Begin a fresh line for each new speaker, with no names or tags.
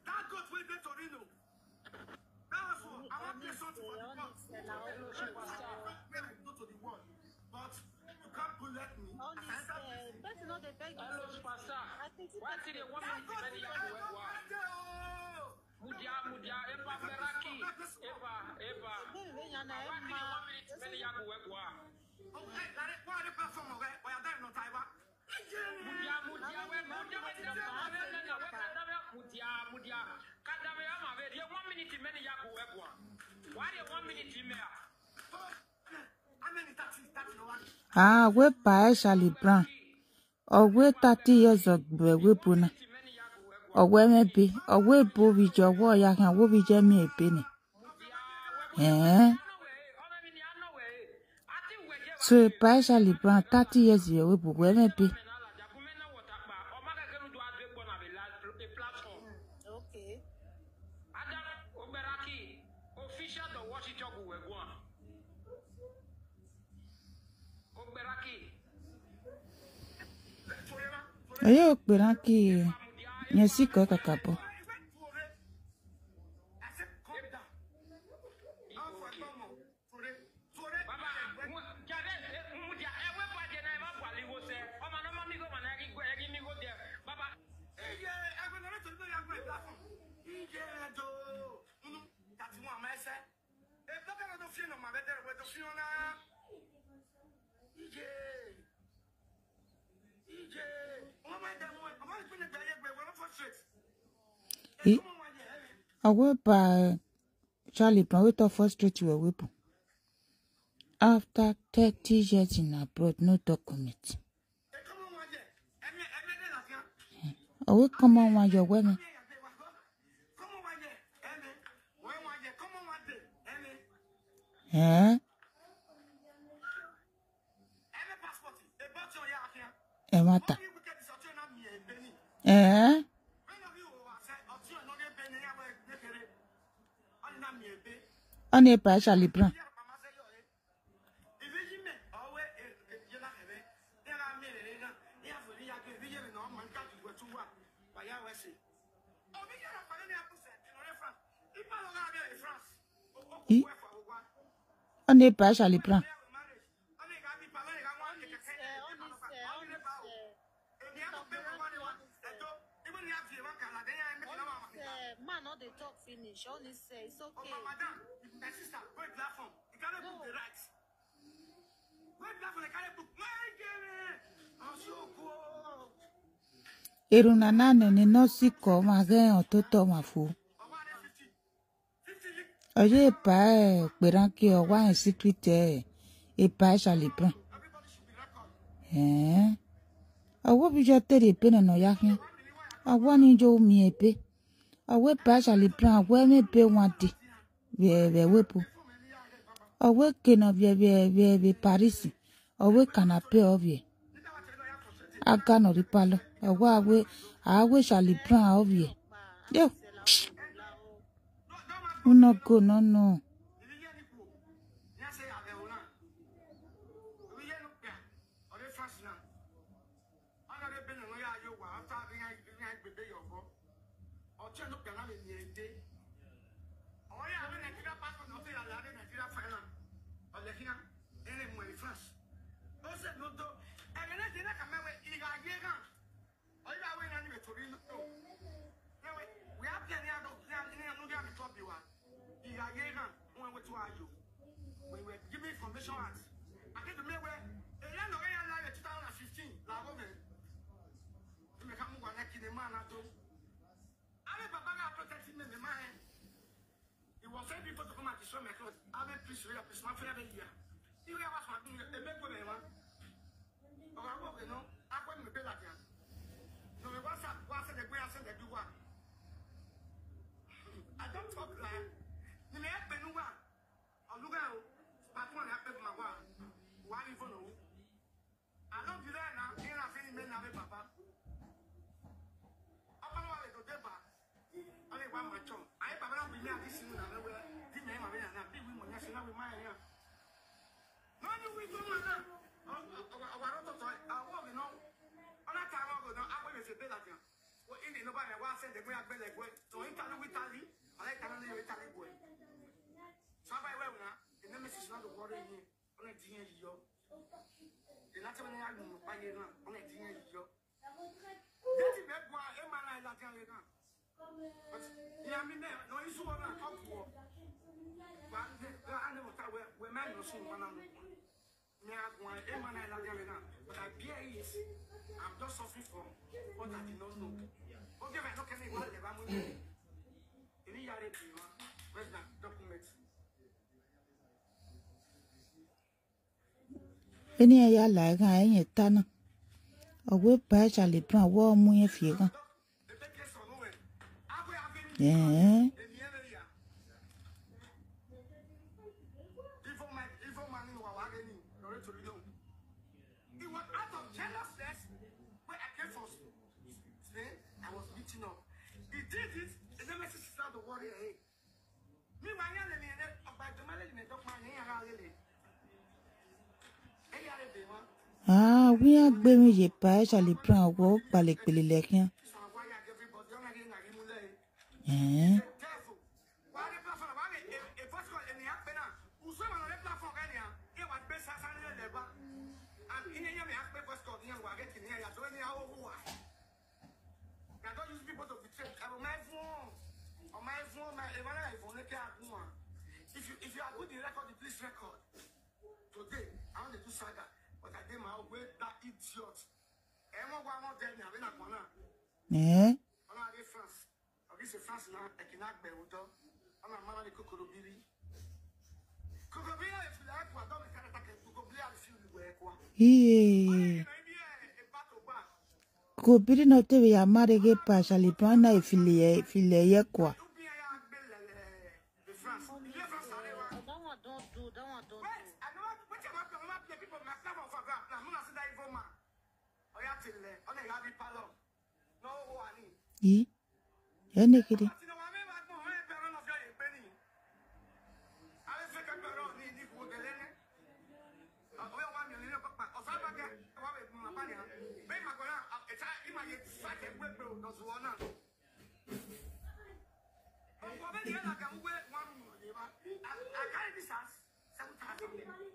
That goat will be Torino. That's all. I want to play something for the world. Go to the world. But you can't bullet me.
That's not the big
Mudia, Eva Meraki, Eva.
Ah, we buy Charlie Brown. Or we 30 years of weapon. Or we maybe, or we booby your warrior can wobby Jamie a penny. Eh? So buy Charlie Brown 30 years ago, we maybe.
Okay.
Ayo, Beraki, Yasiko Kakapo. I will buy Charlie Brown with a frustrate your weapon. After 30 years in abroad, no document. I will come on while you're women. Eh? Emata. Eh? On est pas Charlie Brown. On n'est pas Charlie Brown.
Man, not the talk finish. Only say it's okay.
Madam, my sister, go to platform. You cannot book the rights. Go to platform, you cannot book. I'm so cool.
Eruna nane ni no siko mage ototo mafu. Oye pa Beraki o wa secret e pa Charlie Brown. Eh? Awo bi jo tere pe no ya hin. Awo ni jo mi epe. Awe pa Charlie Brown we me pe wan di. Be wepo. Awe kena be Paris. Awe canapé ovie. Aga no ripalo. Awe Charlie Brown ovie. Yo. No go no.
We were giving information at I think the mayor were a young live in 2015. La woman, you may come over neck in the man at all. I mean, Papa protecting me, the man. He was saying people to come and destroy my clothes. I mean, please, my friend, here. You have asked my thing, a big woman. Or I walk, you know, I went with Bella. No, what's up? What's the way I said they do what? I don't talk like you may have been one. Look out, but one happened my one. Why you follow? I don't do that now. Here I feel men have a papa. I don't know how to do that. I want my chum. I have a be here this season. I know where the name of it and big women. Yes, now we my here. No, you will do that. I want to talk. I want to know. On that time, I go now. I will say that. in the nobody was said the way I been like what so in Italy I like Italy boy so I wear now the name is not the water in on a dinner yo the latter one I know by you on a dinner yo that is that one a man I like now but yeah I mean no issue on that how for but I know where man no so one me have one a man I like now but I bear is I'm just suffering from what I did not know. Okay, I don't care what the Ramu is. In the yard, where's that document?
Any of your like I ain't done. A whip patch, I live on warm with you. Yeah. Ah, we are going to pay Charlie Brown walk by the Pelilekian. Eh?
If you are good in record, please record. Today, I want to do saga, but I did my way that idiot. Everyone want them, I mean, I'm going to.
Eh?
I'm not in France. I'm in France now, I cannot be with them. I'm a man of the Cocorobili. Cocorobili, if you like, I don't care that Cocorobili, I feel the way.
Yeah. Go be not to be a marriage partially prana if you quoi. Ye? Any kitty?
I carry this as 7,000.